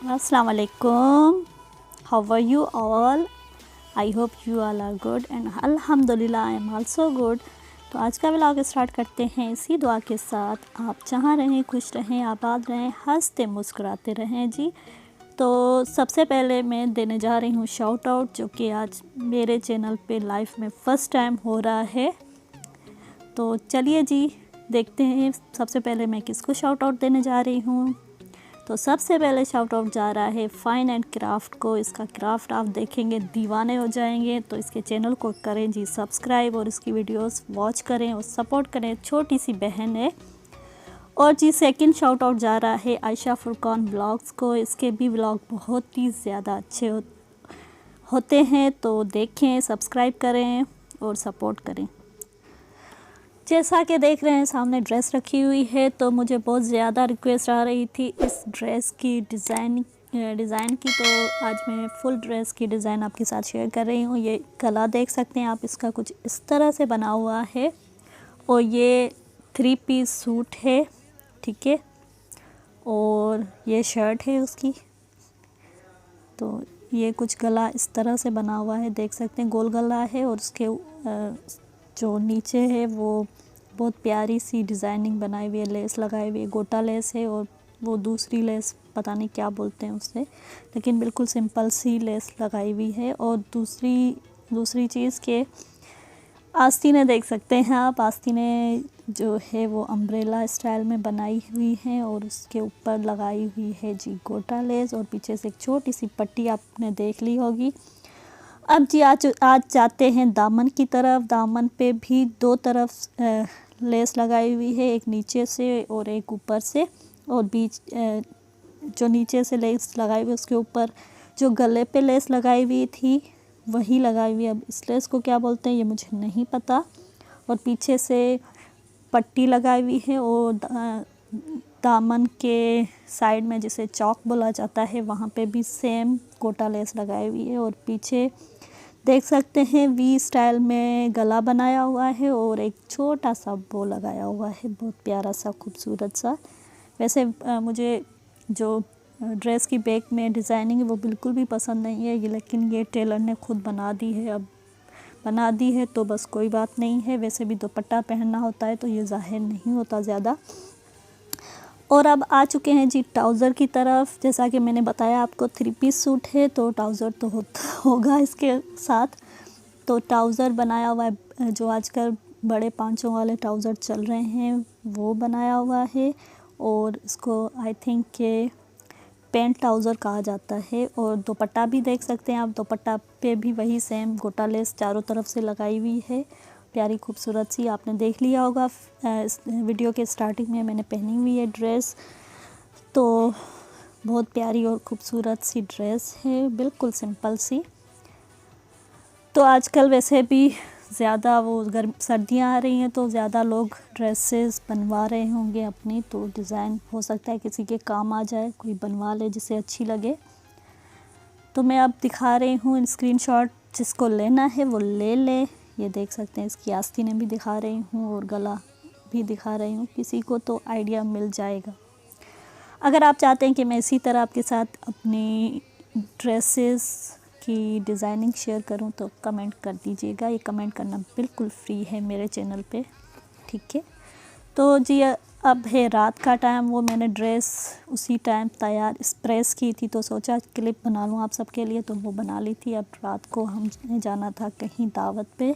Assalamu alaikum. How are you all? I hope you all are good and Alhamdulillah I am also good. तो आज का vlog start करते हैं इसी दुआ के साथ। आप जहाँ रहें खुश रहें, आबाद रहें, हंसते मुस्कुराते रहें जी। तो सबसे पहले मैं देने जा रही हूँ शाउट आउट, जो कि आज मेरे चैनल पे लाइफ में फ़र्स्ट टाइम हो रहा है। तो चलिए जी देखते हैं सबसे पहले मैं किसको शाउट आउट देने जा रही हूँ। तो सबसे पहले शाउट आउट जा रहा है फाइन एंड क्राफ्ट को। इसका क्राफ्ट आप देखेंगे दीवाने हो जाएंगे। तो इसके चैनल को करें जी सब्सक्राइब और इसकी वीडियोस वॉच करें और सपोर्ट करें, छोटी सी बहन है। और जी सेकंड शाउट आउट जा रहा है आयशा फुरकान ब्लॉग्स को। इसके भी ब्लॉग बहुत ही ज़्यादा अच्छे होते हैं, तो देखें, सब्सक्राइब करें और सपोर्ट करें। जैसा कि देख रहे हैं सामने ड्रेस रखी हुई है, तो मुझे बहुत ज़्यादा रिक्वेस्ट आ रही थी इस ड्रेस की डिज़ाइन की। तो आज मैं फुल ड्रेस की डिज़ाइन आपके साथ शेयर कर रही हूँ। ये गला देख सकते हैं आप, इसका कुछ इस तरह से बना हुआ है और ये 3 पीस सूट है, ठीक है। और ये शर्ट है उसकी। तो ये कुछ गला इस तरह से बना हुआ है, देख सकते हैं गोल गला है। और उसके जो नीचे है वो बहुत प्यारी सी डिज़ाइनिंग बनाई हुई है, लेस लगाई हुई है, गोटा लेस है। और वो दूसरी लेस पता नहीं क्या बोलते हैं उससे, लेकिन बिल्कुल सिंपल सी लेस लगाई हुई है। और दूसरी चीज़ के आस्तीनें देख सकते हैं आप। आस्तीनें जो है वो अम्ब्रेला स्टाइल में बनाई हुई हैं और उसके ऊपर लगाई हुई है जी गोटा लेस। और पीछे से एक छोटी सी पट्टी आपने देख ली होगी। अब जी आज जाते हैं दामन की तरफ। दामन पे भी 2 तरफ लेस लगाई हुई है, एक नीचे से और एक ऊपर से। और बीच जो नीचे से लेस लगाई हुई उसके ऊपर जो गले पे लेस लगाई हुई थी वही लगाई हुई। अब इस लेस को क्या बोलते हैं ये मुझे नहीं पता। और पीछे से पट्टी लगाई हुई है और दामन के साइड में जिसे चौक बोला जाता है वहाँ पे भी सेम गोटा लेस लगाई हुई है। और पीछे देख सकते हैं वी स्टाइल में गला बनाया हुआ है और एक छोटा सा बो लगाया हुआ है, बहुत प्यारा सा खूबसूरत सा। वैसे मुझे जो ड्रेस की बैक में डिज़ाइनिंग है वो बिल्कुल भी पसंद नहीं है, लेकिन ये टेलर ने खुद बना दी है। अब बना दी है तो बस कोई बात नहीं है। वैसे भी दुपट्टा पहनना होता है तो ये ज़ाहिर नहीं होता ज़्यादा। और अब आ चुके हैं जी ट्राउज़र की तरफ। जैसा कि मैंने बताया आपको 3 पीस सूट है तो ट्राउज़र तो होगा इसके साथ। तो ट्राउज़र बनाया हुआ है, जो आजकल बड़े पांचों वाले ट्राउज़र चल रहे हैं वो बनाया हुआ है। और इसको आई थिंक के पेंट ट्राउज़र कहा जाता है। और दुपट्टा भी देख सकते हैं आप, दुपट्टा पे भी वही सेम गोटा लेस चारों तरफ से लगाई हुई है, प्यारी खूबसूरत सी। आपने देख लिया होगा इस वीडियो के स्टार्टिंग में मैंने पहनी हुई है ड्रेस। तो बहुत प्यारी और ख़ूबसूरत सी ड्रेस है, बिल्कुल सिंपल सी। तो आजकल वैसे भी ज़्यादा वो सर्दियाँ आ रही हैं तो ज़्यादा लोग ड्रेसेस बनवा रहे होंगे अपनी। तो डिज़ाइन हो सकता है किसी के काम आ जाए, कोई बनवा ले जिसे अच्छी लगे। तो मैं अब दिखा रही हूँ स्क्रीनशॉट, जिसको लेना है वो ले ले। ये देख सकते हैं इसकी आस्तीनें भी दिखा रही हूँ और गला भी दिखा रही हूँ, किसी को तो आइडिया मिल जाएगा। अगर आप चाहते हैं कि मैं इसी तरह आपके साथ अपनी ड्रेसेस की डिज़ाइनिंग शेयर करूं तो कमेंट कर दीजिएगा। ये कमेंट करना बिल्कुल फ्री है मेरे चैनल पे, ठीक है। तो जी अब है रात का टाइम। वो मैंने ड्रेस उसी टाइम तैयार प्रेस की थी तो सोचा क्लिप बना लूँ आप सबके लिए, तो वो बना ली थी। अब रात को हमें जाना था कहीं दावत पे,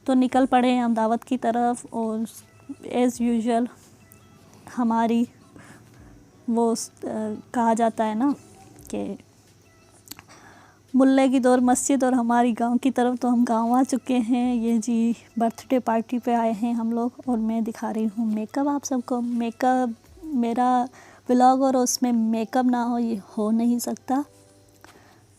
तो निकल पड़े हम दावत की तरफ। और एज़ यूजुअल हमारी वो कहा जाता है ना कि मुल्ले की दौर मस्जिद, और हमारी गांव की तरफ। तो हम गांव आ चुके हैं। ये जी बर्थडे पार्टी पे आए हैं हम लोग। और मैं दिखा रही हूँ मेकअप आप सबको। मेकअप मेरा व्लॉग और उसमें मेकअप ना हो ये हो नहीं सकता।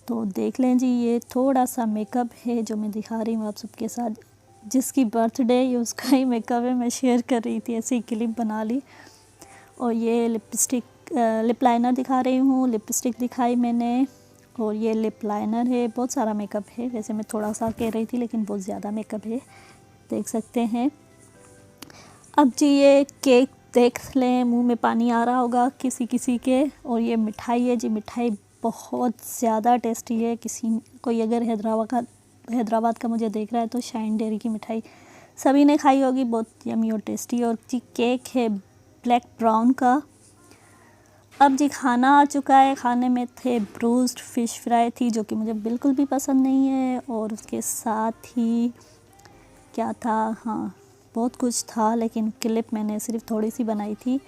तो देख लें जी, ये थोड़ा सा मेकअप है जो मैं दिखा रही हूँ आप सबके साथ। जिसकी बर्थडे है उसका ही मेकअप है, मैं शेयर कर रही थी, ऐसी क्लिप बना ली। और ये लिप लाइनर दिखा रही हूँ, लिपस्टिक दिखाई मैंने। और ये लिप लाइनर है, बहुत सारा मेकअप है। वैसे मैं थोड़ा सा कह रही थी लेकिन बहुत ज़्यादा मेकअप है, देख सकते हैं। अब जी ये केक देख लें, मुंह में पानी आ रहा होगा किसी किसी के। और ये मिठाई है जी, मिठाई बहुत ज़्यादा टेस्टी है। कोई अगर हैदराबाद का मुझे देख रहा है तो शाइन डेयरी की मिठाई सभी ने खाई होगी, बहुत यमी और टेस्टी। और जी केक है ब्लैक ब्राउन का। अब जी खाना आ चुका है। खाने में थे ब्रूस्ड फ़िश फ्राई थी, जो कि मुझे बिल्कुल भी पसंद नहीं है। और उसके साथ ही क्या था, हाँ बहुत कुछ था, लेकिन क्लिप मैंने सिर्फ थोड़ी सी बनाई थी।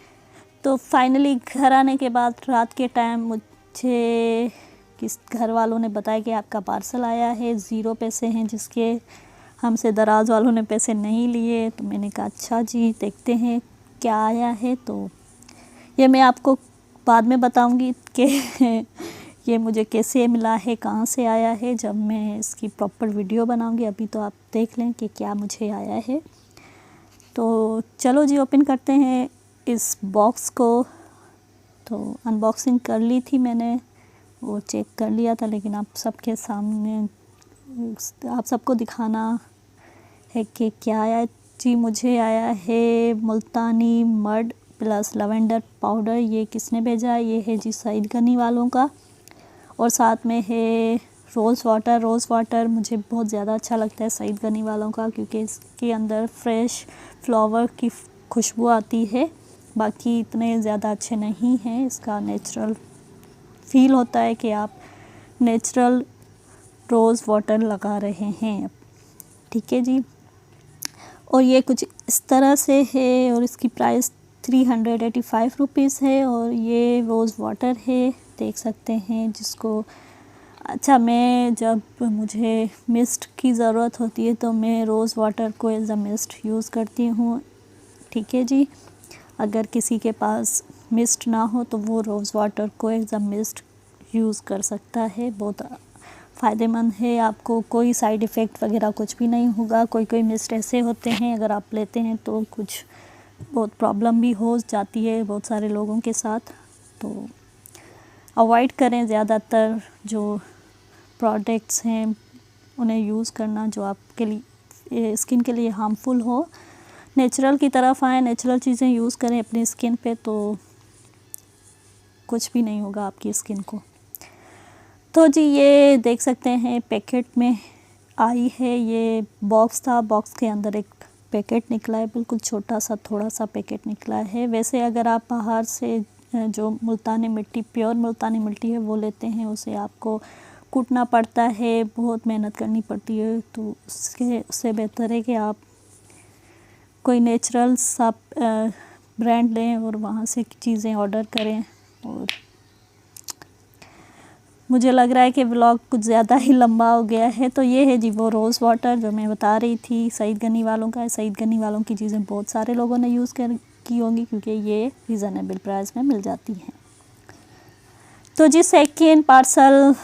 तो फाइनली घर आने के बाद रात के टाइम मुझे किस घर वालों ने बताया कि आपका पार्सल आया है, 0 पैसे हैं जिसके हमसे दराज वालों ने पैसे नहीं लिए। तो मैंने कहा अच्छा जी देखते हैं क्या आया है। तो ये मैं आपको बाद में बताऊंगी कि ये मुझे कैसे मिला है, कहाँ से आया है, जब मैं इसकी प्रॉपर वीडियो बनाऊंगी। अभी तो आप देख लें कि क्या मुझे आया है। तो चलो जी ओपन करते हैं इस बॉक्स को। तो अनबॉक्सिंग कर ली थी मैंने, वो चेक कर लिया था, लेकिन आप सबके सामने आप सबको दिखाना है कि क्या आया जी। मुझे आया है मुल्तानी मड प्लस लवेंडर पाउडर। ये किसने भेजा है? ये है जी सईद गनी वालों का। और साथ में है रोज़ वाटर मुझे बहुत ज़्यादा अच्छा लगता है सईद गनी वालों का, क्योंकि इसके अंदर फ्रेश फ्लावर की खुशबू आती है। बाकी इतने ज़्यादा अच्छे नहीं हैं। इसका नेचुरल फील होता है कि आप नेचुरल रोज़ वाटर लगा रहे हैं। ठीक है जी। और ये कुछ इस तरह से है और इसकी प्राइस 385 रुपीज़ है। और ये रोज़ वाटर है, देख सकते हैं जिसको। अच्छा, मैं जब मुझे मिस्ट की ज़रूरत होती है तो मैं रोज़ वाटर को एज अ मिस्ट यूज़ करती हूँ। ठीक है जी। अगर किसी के पास मिस्ट ना हो तो वो रोज़ वाटर को एज अ मिस्ट यूज़ कर सकता है। बहुत फ़ायदेमंद है, आपको कोई साइड इफ़ेक्ट वगैरह कुछ भी नहीं होगा। कोई मिस्ट ऐसे होते हैं अगर आप लेते हैं तो कुछ बहुत प्रॉब्लम भी हो जाती है बहुत सारे लोगों के साथ। तो अवॉइड करें ज़्यादातर जो प्रोडक्ट्स हैं उन्हें यूज़ करना जो आपके लिए स्किन के लिए हार्मफुल हो। नेचुरल की तरफ आएँ, नेचुरल चीज़ें यूज़ करें अपनी स्किन पे, तो कुछ भी नहीं होगा आपकी स्किन को। तो जी ये देख सकते हैं पैकेट में आई है, ये बॉक्स था, बॉक्स के अंदर एक पैकेट निकला है, बिल्कुल छोटा सा थोड़ा सा पैकेट निकला है। वैसे अगर आप बाहर से जो मुल्तानी मिट्टी, प्योर मुल्तानी मिट्टी है वो लेते हैं, उसे आपको कूटना पड़ता है, बहुत मेहनत करनी पड़ती है। तो उससे बेहतर है कि आप कोई नेचुरल सा ब्रांड लें और वहाँ से चीज़ें ऑर्डर करें। और मुझे लग रहा है कि व्लॉग कुछ ज़्यादा ही लंबा हो गया है। तो ये है जी वो रोज़ वाटर जो मैं बता रही थी, सईद गनी वालों का है। सईद गनी वालों की चीज़ें बहुत सारे लोगों ने यूज़ की होंगी, क्योंकि ये रीज़नेबल प्राइस में मिल जाती हैं। तो जी सेकेंड पार्सल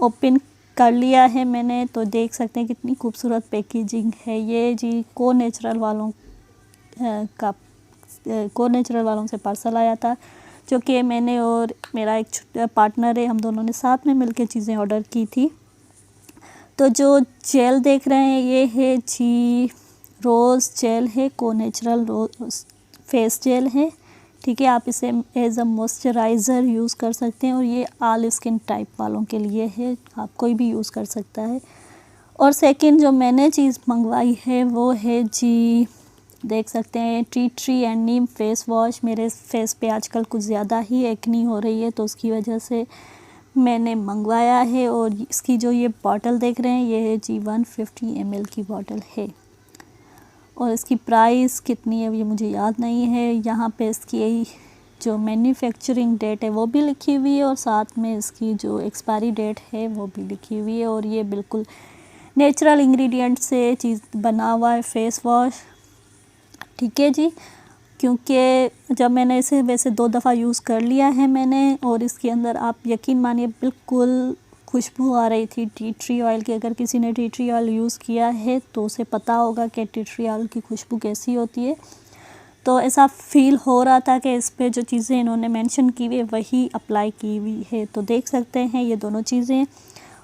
ओपन कर लिया है मैंने। तो देख सकते हैं कितनी खूबसूरत पैकेजिंग है। ये जी को नेचुरल वालों से पार्सल आया था, जो कि मैंने और मेरा एक पार्टनर है, हम दोनों ने साथ में मिलकर चीज़ें ऑर्डर की थी। तो जो जेल देख रहे हैं ये है जी रोज़ जेल है, को नेचुरल रोज़ फेस जेल है। ठीक है, आप इसे एज अ मॉइस्चराइज़र यूज़ कर सकते हैं। और ये ऑल स्किन टाइप वालों के लिए है, आप कोई भी यूज़ कर सकता है। और सेकंड जो मैंने चीज़ मंगवाई है वो है जी, देख सकते हैं tea tree and Neem face wash. मेरे फेस पे आजकल कुछ ज़्यादा ही एक्नी हो रही है, तो उसकी वजह से मैंने मंगवाया है। और इसकी जो ये बॉटल देख रहे हैं ये है जी 150 ml की बॉटल है। और इसकी प्राइस कितनी है ये मुझे याद नहीं है। यहाँ पे इसकी जो मैन्युफैक्चरिंग डेट है वो भी लिखी हुई है, और साथ में इसकी जो एक्सपायरी डेट है वो भी लिखी हुई है। और ये बिल्कुल नेचुरल इंग्रेडिएंट से चीज़ बना हुआ है फेस वॉश। ठीक है जी, क्योंकि जब मैंने इसे वैसे 2 दफ़ा यूज़ कर लिया है मैंने, और इसके अंदर आप यकीन मानिए बिल्कुल खुशबू आ रही थी टी ट्री ऑयल की। अगर किसी ने टी ट्री ऑयल यूज़ किया है तो उसे पता होगा कि टी ट्री ऑयल की खुशबू कैसी होती है। तो ऐसा फ़ील हो रहा था कि इस पे जो चीज़ें इन्होंने मेंशन की हुई है वही अप्लाई की हुई है। तो देख सकते हैं ये दोनों चीज़ें।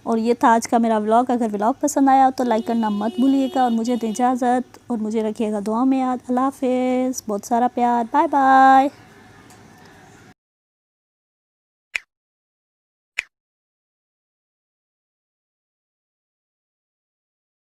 और ये था आज का मेरा व्लॉग। अगर व्लॉग पसंद आया तो लाइक करना मत भूलिएगा और मुझे दें इजाज़त और मुझे रखिएगा दुआ में याद। अल्लाह हाफ़िज़, बहुत सारा प्यार, बाय बाय।